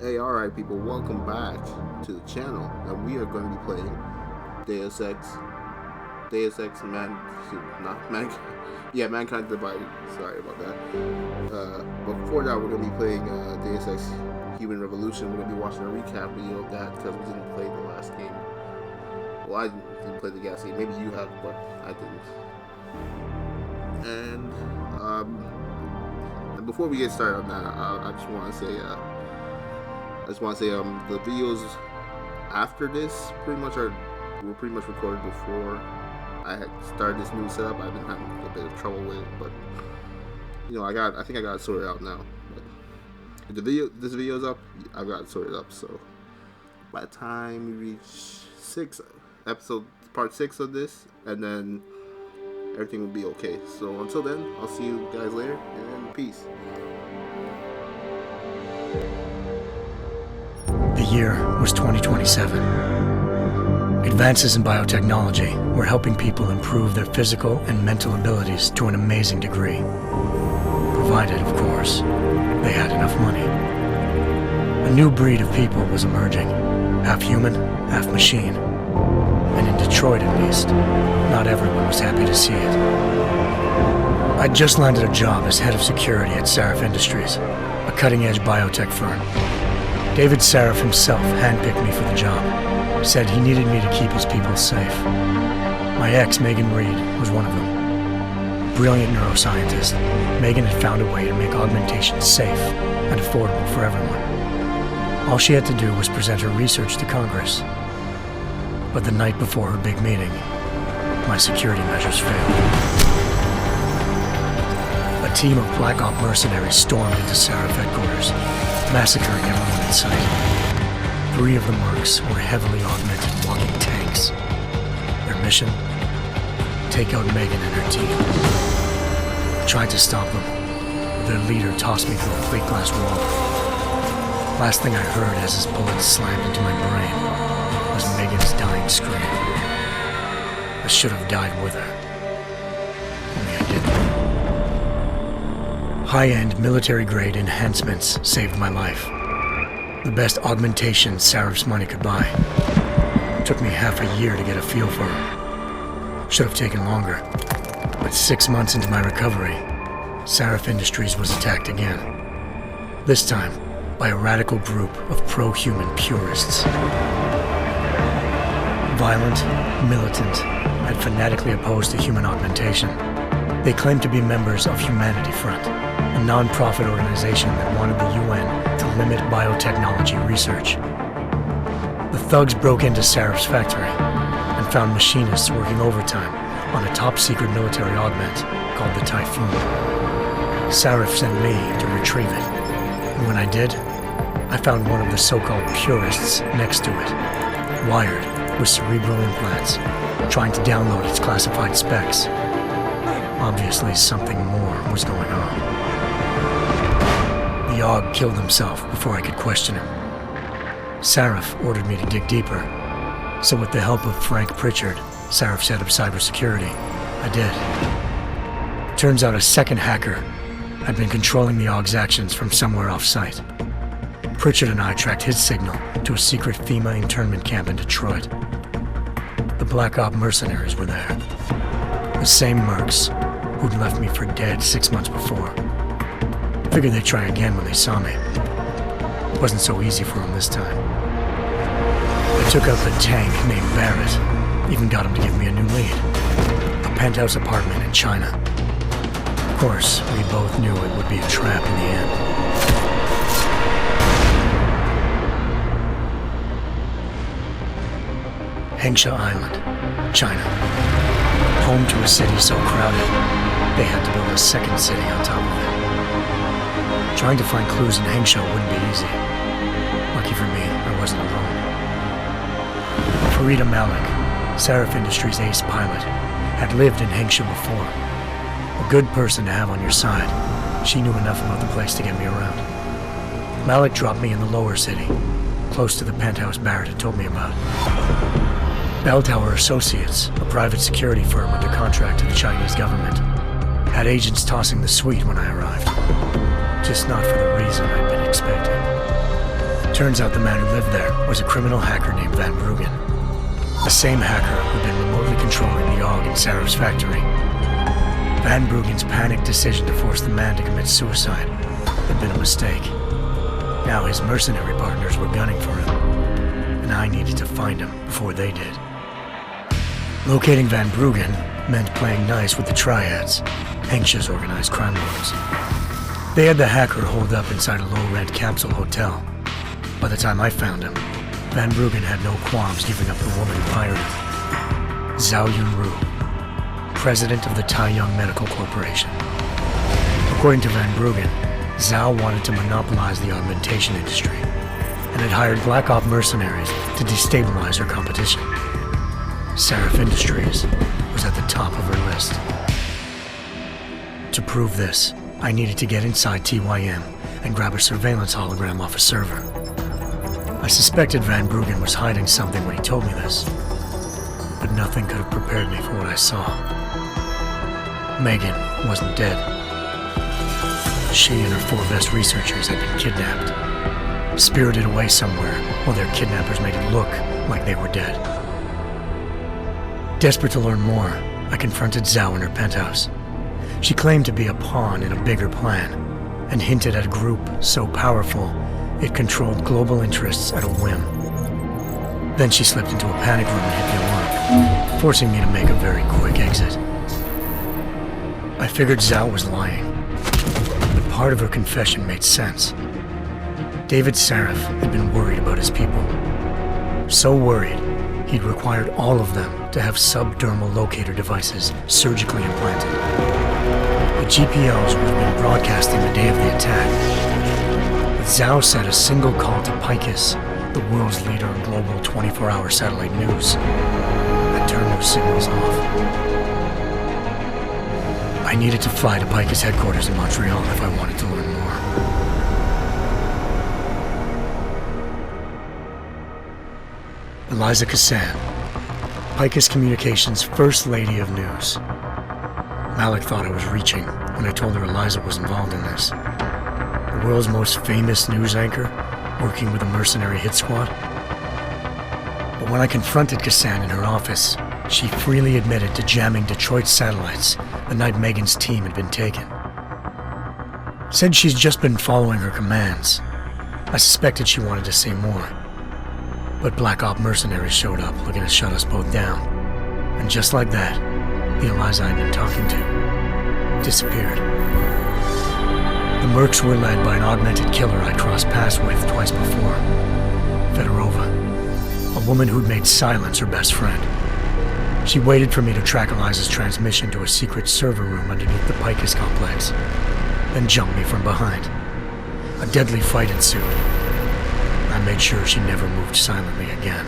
Hey, alright people, welcome back to the channel, and we are going to be playing Deus Ex Mankind Divided. Sorry about that. But before that, we're going to be playing Deus Ex Human Revolution. We're going to be watching a recap video of that because we didn't play the last game. Well, I didn't play the gas game. Maybe you have, but I didn't. And before we get started on that, I just want to say, the videos after this were pretty much recorded before I had started this new setup. I've been having a bit of trouble with it, but I think I got it sorted out now. But if this video's up, I've got it sorted up. So by the time we reach part 6 of this, and then everything will be okay. So until then, I'll see you guys later, and peace. The year was 2027. Advances in biotechnology were helping people improve their physical and mental abilities to an amazing degree. Provided, of course, they had enough money. A new breed of people was emerging, half human, half machine. And in Detroit, at least, not everyone was happy to see it. I'd just landed a job as head of security at Sarif Industries, a cutting-edge biotech firm. David Sarif himself handpicked me for the job, said he needed me to keep his people safe. My ex, Megan Reed, was one of them. Brilliant neuroscientist, Megan had found a way to make augmentation safe and affordable for everyone. All she had to do was present her research to Congress. But the night before her big meeting, my security measures failed. A team of Black Op mercenaries stormed into Sarif headquarters, massacring everyone in sight. 3 of the mercs were heavily augmented walking tanks. Their mission? Take out Megan and her team. I tried to stop them, but their leader tossed me through a plate glass wall. Last thing I heard as his bullets slammed into my brain was Megan's dying scream. I should have died with her. Only I didn't. High-end military-grade enhancements saved my life. The best augmentation Sarif's money could buy. It took me half a year to get a feel for her. Should have taken longer. But 6 months into my recovery, Sarif Industries was attacked again. This time by a radical group of pro-human purists. Violent, militant, and fanatically opposed to human augmentation. They claimed to be members of Humanity Front, a non-profit organization that wanted the UN to limit biotechnology research. The thugs broke into Sarif's factory and found machinists working overtime on a top-secret military augment called the Typhoon. Sarif sent me to retrieve it, and when I did, I found one of the so-called purists next to it, wired with cerebral implants, trying to download its classified specs. Obviously, something more was going on. The Aug killed himself before I could question him. Sarif ordered me to dig deeper, so with the help of Frank Pritchard, Sarif's head of cybersecurity, I did. Turns out a second hacker had been controlling the Aug's actions from somewhere off-site. Pritchard and I tracked his signal to a secret FEMA internment camp in Detroit. The Black Op mercenaries were there. The same mercs who'd left me for dead 6 months before. Figured they'd try again when they saw me. It wasn't so easy for them this time. I took out the tank named Barrett, even got him to give me a new lead. A penthouse apartment in China. Of course, we both knew it would be a trap in the end. Hengsha Island, China. Home to a city so crowded, they had to build a second city on top of it. Trying to find clues in Hengsha wouldn't be easy. Lucky for me, I wasn't alone. Farida Malik, Sarif Industries' ace pilot, had lived in Hengsha before. A good person to have on your side. She knew enough about the place to get me around. Malik dropped me in the lower city, close to the penthouse Barrett had told me about. Bell Tower Associates, a private security firm under contract to the Chinese government, had agents tossing the suite when I arrived. Just not for the reason I'd been expecting. Turns out the man who lived there was a criminal hacker named Van Bruggen. The same hacker who'd been remotely controlling the Aug in Sarah's factory. Van Bruggen's panicked decision to force the man to commit suicide had been a mistake. Now his mercenary partners were gunning for him, and I needed to find him before they did. Locating Van Bruggen meant playing nice with the triads, anxious organized crime lords. They had the hacker holed up inside a low-rent capsule hotel. By the time I found him, Van Bruggen had no qualms giving up the woman who hired him. Zhao Yunru, president of the Taiyang Medical Corporation. According to Van Bruggen, Zhao wanted to monopolize the augmentation industry and had hired Black Op mercenaries to destabilize her competition. Seraph Industries was at the top of her list. To prove this, I needed to get inside TYM and grab a surveillance hologram off a server. I suspected Van Bruggen was hiding something when he told me this, but nothing could have prepared me for what I saw. Megan wasn't dead. She and her 4 best researchers had been kidnapped, spirited away somewhere while their kidnappers made it look like they were dead. Desperate to learn more, I confronted Zhao in her penthouse. She claimed to be a pawn in a bigger plan, and hinted at a group so powerful it controlled global interests at a whim. Then she slipped into a panic room and hit the alarm, forcing me to make a very quick exit. I figured Zhao was lying, but part of her confession made sense. David Saraf had been worried about his people. So worried, he'd required all of them to have subdermal locator devices surgically implanted. The GPOs would have been broadcasting the day of the attack, but Zhao said a single call to Picus, the world's leader in global 24-hour satellite news, had turned those signals off. I needed to fly to Picus headquarters in Montreal if I wanted to learn more. Eliza Cassan, Picus Communications' First Lady of News. Malik thought I was reaching when I told her Eliza was involved in this. The world's most famous news anchor, working with a mercenary hit squad. But when I confronted Cassan in her office, she freely admitted to jamming Detroit's satellites the night Megan's team had been taken. Said she's just been following her commands. I suspected she wanted to say more. But Black Op mercenaries showed up looking to shut us both down. And just like that, the Eliza I'd been talking to disappeared. The mercs were led by an augmented killer I'd crossed paths with twice before. Fedorova, a woman who'd made silence her best friend. She waited for me to track Eliza's transmission to a secret server room underneath the Picus complex, then jumped me from behind. A deadly fight ensued. I made sure she never moved silently again.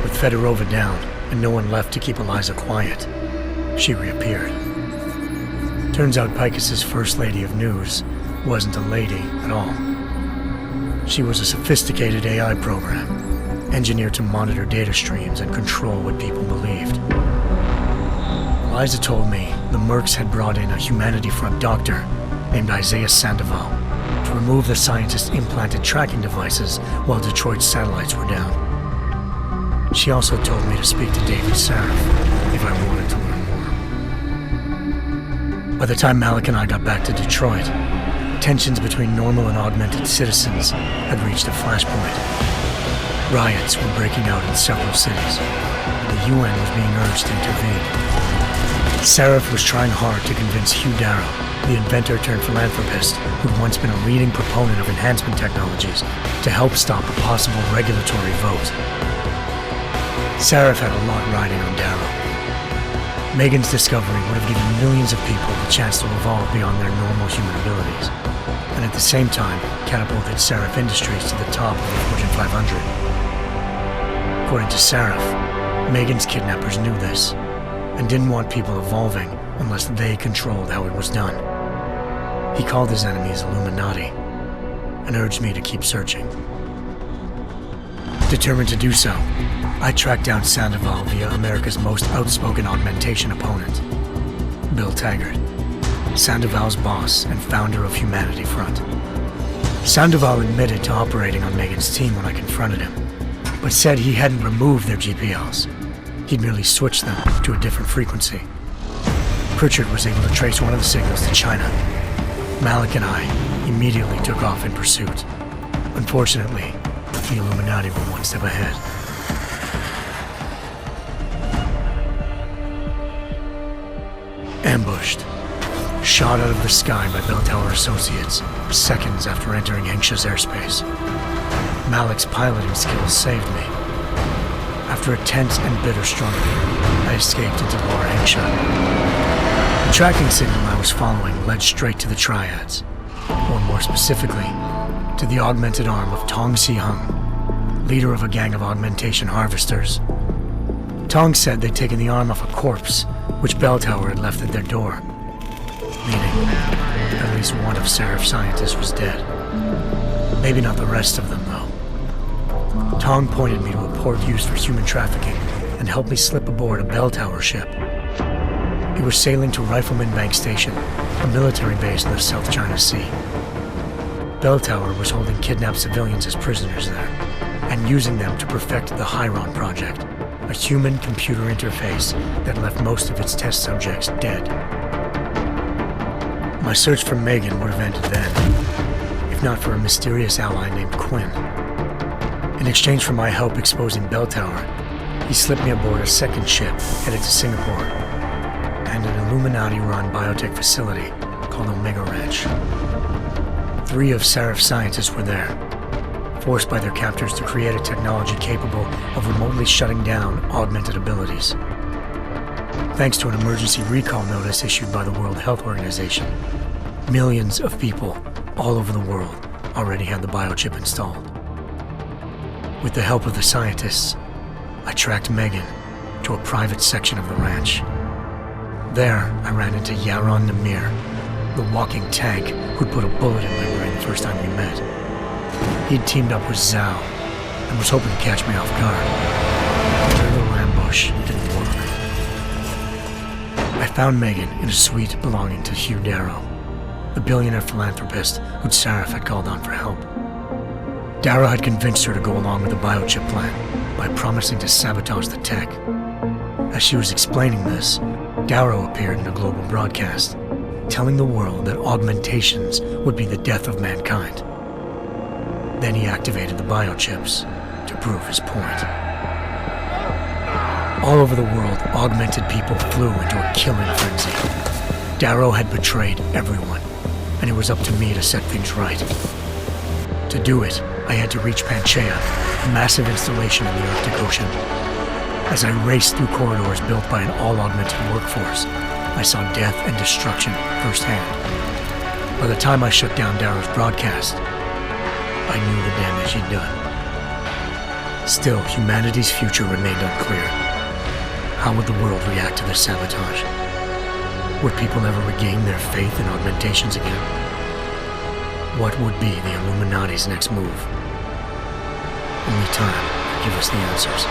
With Fedorova down and no one left to keep Eliza quiet, she reappeared. Turns out Picus's First Lady of News wasn't a lady at all. She was a sophisticated AI program, engineered to monitor data streams and control what people believed. Eliza told me the mercs had brought in a Humanity Front doctor named Isaiah Sandoval to remove the scientist's implanted tracking devices while Detroit's satellites were down. She also told me to speak to David Saraf if I wanted to learn more. By the time Malik and I got back to Detroit, tensions between normal and augmented citizens had reached a flashpoint. Riots were breaking out in several cities, and the UN was being urged to intervene. Saraf was trying hard to convince Hugh Darrow, the inventor-turned-philanthropist who'd once been a leading proponent of enhancement technologies, to help stop a possible regulatory vote. Saraf had a lot riding on Darrow. Megan's discovery would have given millions of people the chance to evolve beyond their normal human abilities, and at the same time catapulted Saraf Industries to the top of the Fortune 500. According to Saraf, Megan's kidnappers knew this, and didn't want people evolving unless they controlled how it was done. He called his enemies Illuminati, and urged me to keep searching. Determined to do so, I tracked down Sandoval via America's most outspoken augmentation opponent, Bill Taggart, Sandoval's boss and founder of Humanity Front. Sandoval admitted to operating on Megan's team when I confronted him, but said he hadn't removed their GPLs. He'd merely switched them to a different frequency. Pritchard was able to trace one of the signals to China. Malik and I immediately took off in pursuit. Unfortunately, the Illuminati were one step ahead. Ambushed. Shot out of the sky by Bell Tower Associates, seconds after entering Hengsha's airspace. Malik's piloting skills saved me. After a tense and bitter struggle, I escaped into Lower Hengsha. The tracking signal I was following led straight to the Triads, or more specifically, to the augmented arm of Tong Si-hung, leader of a gang of augmentation harvesters. Tong said they'd taken the arm off a corpse, which Bell Tower had left at their door, meaning at least one of Seraph's scientists was dead. Maybe not the rest of them, though. Tong pointed me to a port used for human trafficking and helped me slip aboard a Bell Tower ship. It was sailing to Rifleman Bank Station, a military base in the South China Sea. Bell Tower was holding kidnapped civilians as prisoners there, and using them to perfect the Hyron Project, a human-computer interface that left most of its test subjects dead. My search for Megan would have ended then, if not for a mysterious ally named Quinn. In exchange for my help exposing Bell Tower, he slipped me aboard a second ship headed to Singapore, and an Illuminati-run biotech facility called Omega Ranch. 3 of Seraph's scientists were there, forced by their captors to create a technology capable of remotely shutting down augmented abilities. Thanks to an emergency recall notice issued by the World Health Organization, millions of people all over the world already had the biochip installed. With the help of the scientists, I tracked Megan to a private section of the ranch. There, I ran into Yaron Namir, the walking tank who'd put a bullet in my brain the first time we met. He'd teamed up with Zhao and was hoping to catch me off guard. Their little ambush didn't work. I found Megan in a suite belonging to Hugh Darrow, the billionaire philanthropist who'd Seraph had called on for help. Darrow had convinced her to go along with the biochip plan by promising to sabotage the tech. As she was explaining this, Darrow appeared in a global broadcast, telling the world that augmentations would be the death of mankind. Then he activated the biochips to prove his point. All over the world, augmented people flew into a killing frenzy. Darrow had betrayed everyone, and it was up to me to set things right. To do it, I had to reach Panchaea, a massive installation in the Arctic Ocean. As I raced through corridors built by an all-augmented workforce, I saw death and destruction firsthand. By the time I shut down Darrow's broadcast, I knew the damage he'd done. Still, humanity's future remained unclear. How would the world react to this sabotage? Would people ever regain their faith in augmentations again? What would be the Illuminati's next move? Only time could give us the answers.